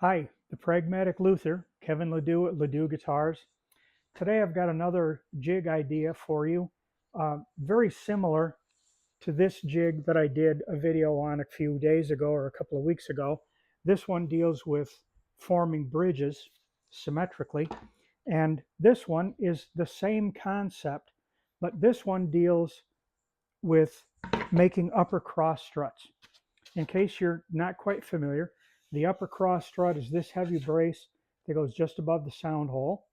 Hi, the Pragmatic Luther, Kevin Ledoux at Ledoux Guitars. Today I've got another jig idea for you, very similar to this jig that I did a video on a few days ago or a couple of weeks ago. This one deals with forming bridges symmetrically, and this one is the same concept, but this one deals with making upper cross struts. In case you're not quite familiar, the upper cross strut is this heavy brace that goes just above the sound hole.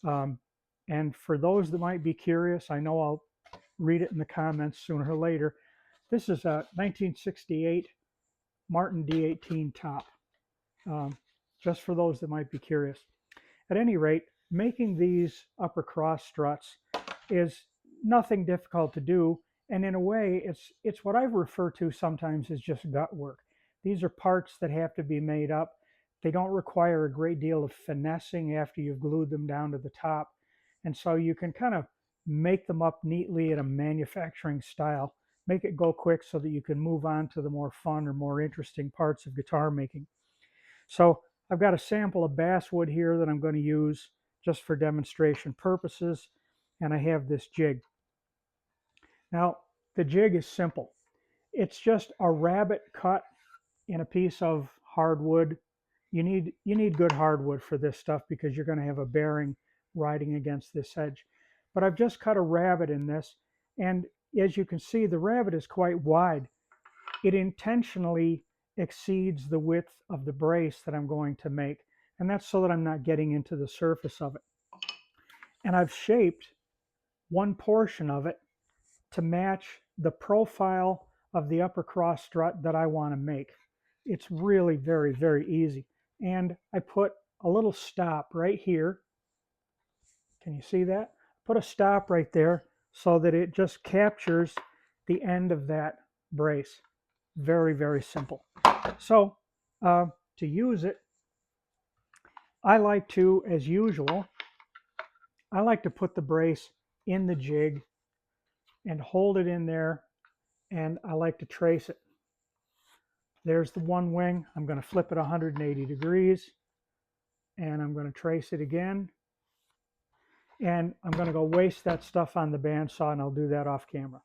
Um, and for those that might be curious, I know I'll read it in the comments sooner or later. This is a 1968 Martin D18 top, just for those that might be curious. At any rate, making these upper cross struts is nothing difficult to do, and in a way it's what I refer to sometimes as just gut work. These are parts that have to be made up. They don't require a great deal of finessing after you've glued them down to the top, and so you can kind of make them up neatly in a manufacturing style, make it go quick so that you can move on to the more fun or more interesting parts of guitar making. So I've got a sample of basswood here that I'm going to use just for demonstration purposes, and I have this jig. Now, the jig is simple. It's just a rabbet cut in a piece of hardwood. You need good hardwood for this stuff because you're going to have a bearing riding against this edge. But I've just cut a rabbet in this, and as you can see, the rabbet is quite wide. It intentionally exceeds the width of the brace that I'm going to make, and that's so that I'm not getting into the surface of it. And I've shaped one portion of it to match the profile of the upper cross strut that I want to make. It's really very, very easy. And I put a little stop right here. Can you see that? Put a stop right there so that it just captures the end of that brace. Very, very simple. So to use it, I like to, as usual, I like to put the brace in the jig and hold it in there, and I like to trace it. There's the one wing. I'm going to flip it 180 degrees, and I'm going to trace it again. And I'm going to go waste that stuff on the bandsaw, and I'll do that off camera.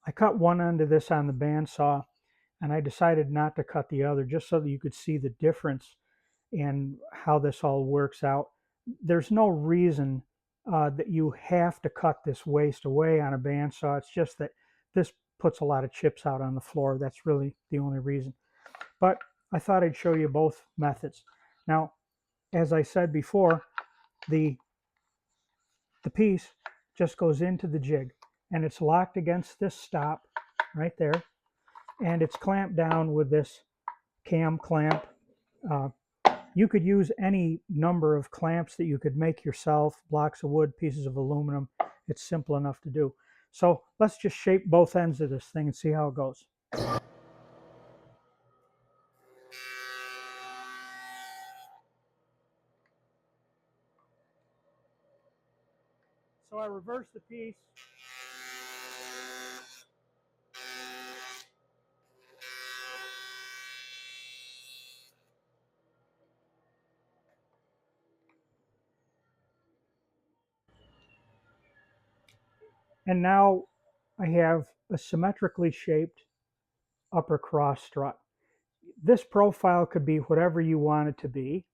I cut one end of this on the bandsaw, and I decided not to cut the other just so that you could see the difference in how this all works out. There's no reason that you have to cut this waste away on a bandsaw. It's just that this puts a lot of chips out on the floor. That's really the only reason. But I thought I'd show you both methods. Now, as I said before, the piece just goes into the jig, and it's locked against this stop right there, and it's clamped down with this cam clamp. You could use any number of clamps that you could make yourself, blocks of wood, pieces of aluminum. It's simple enough to do. So let's just shape both ends of this thing and see how it goes. So I reverse the piece. And now I have a symmetrically shaped upper cross strut. This profile could be whatever you want it to be.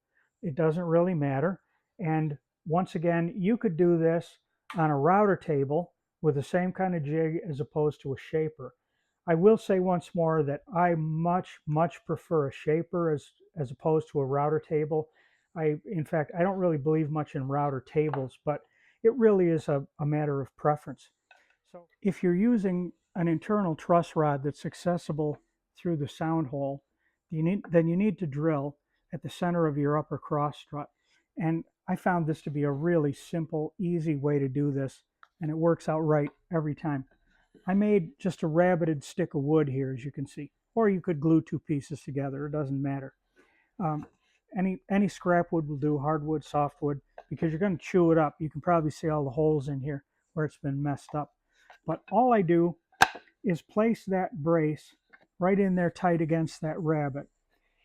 It doesn't really matter. And once again, you could do this on a router table with the same kind of jig as opposed to a shaper. I will say once more that I much prefer a shaper as opposed to a router table. In fact, I don't really believe much in router tables, but it really is a matter of preference. So if you're using an internal truss rod that's accessible through the sound hole, then you need to drill at the center of your upper cross strut. And I found this to be a really simple, easy way to do this, and it works out right every time. I made just a rabbeted stick of wood here, as you can see, or you could glue two pieces together. It doesn't matter. Any scrap wood will do, hardwood, softwood, because you're going to chew it up. You can probably see all the holes in here where it's been messed up. But all I do is place that brace right in there tight against that rabbet.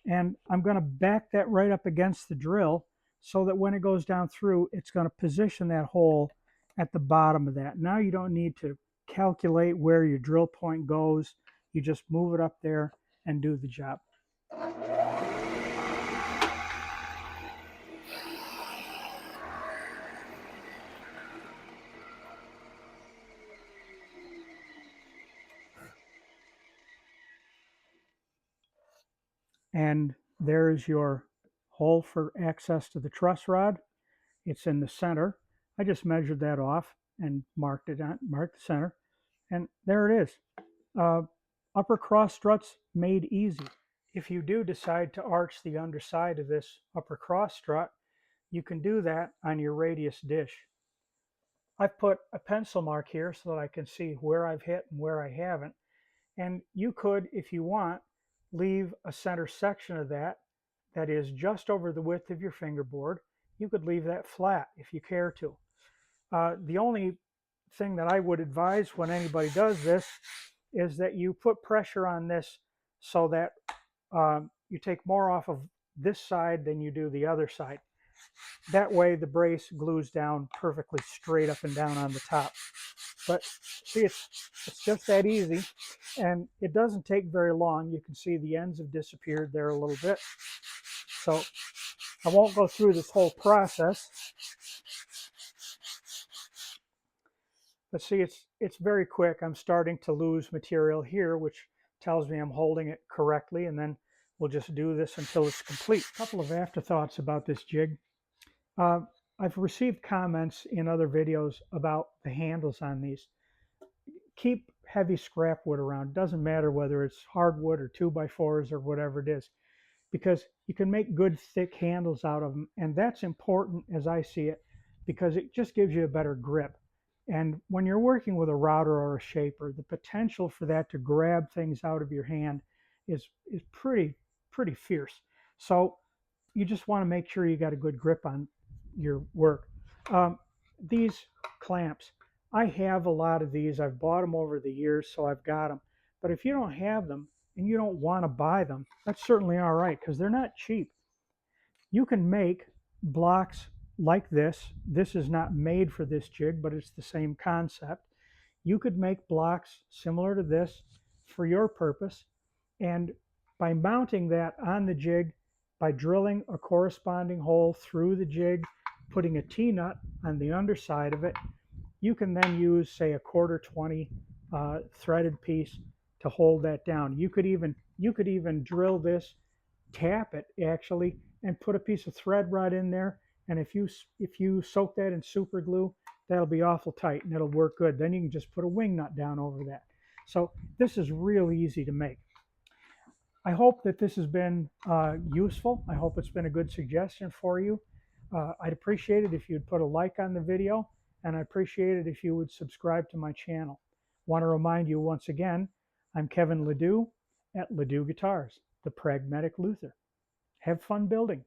And I'm going to back that right up against the drill so that when it goes down through, it's going to position that hole at the bottom of that. Now you don't need to calculate where your drill point goes. You just move it up there and do the job. And there's your hole for access to the truss rod. It's in the center. I just measured that off and marked the center, and there it is. Upper cross struts made easy. If you do decide to arch the underside of this upper cross strut, you can do that on your radius dish. I've put a pencil mark here so that I can see where I've hit and where I haven't. And you could, if you want, leave a center section of that is just over the width of your fingerboard. You could leave that flat if you care to. The only thing that I would advise when anybody does this is that you put pressure on this so that you take more off of this side than you do the other side. That way the brace glues down perfectly straight up and down on the top. But see, it's just that easy, and it doesn't take very long. You can see the ends have disappeared there a little bit. So I won't go through this whole process. But see, it's very quick. I'm starting to lose material here, which tells me I'm holding it correctly, and then we'll just do this until it's complete. A couple of afterthoughts about this jig. I've received comments in other videos about the handles on these. Keep heavy scrap wood around. It doesn't matter whether it's hardwood or 2x4s or whatever it is, because you can make good thick handles out of them, and that's important as I see it, because it just gives you a better grip. And when you're working with a router or a shaper, the potential for that to grab things out of your hand is pretty fierce. So you just want to make sure you got a good grip on your work. These clamps, I have a lot of these. I've bought them over the years, so I've got them. But if you don't have them and you don't want to buy them, that's certainly all right, because they're not cheap. You can make blocks like this. This is not made for this jig, but it's the same concept. You could make blocks similar to this for your purpose, and by mounting that on the jig, by drilling a corresponding hole through the jig, putting a T-nut on the underside of it, you can then use, say, a 1/4 20 threaded piece to hold that down. You could even drill this, tap it actually, and put a piece of thread rod in there. And if you soak that in super glue, that'll be awful tight and it'll work good. Then you can just put a wing nut down over that. So this is real easy to make. I hope that this has been useful. I hope it's been a good suggestion for you. I'd appreciate it if you'd put a like on the video, and I appreciate it if you would subscribe to my channel. Want to remind you once again, I'm Kevin Ledoux at Ledoux Guitars, the Pragmatic Luther. Have fun building.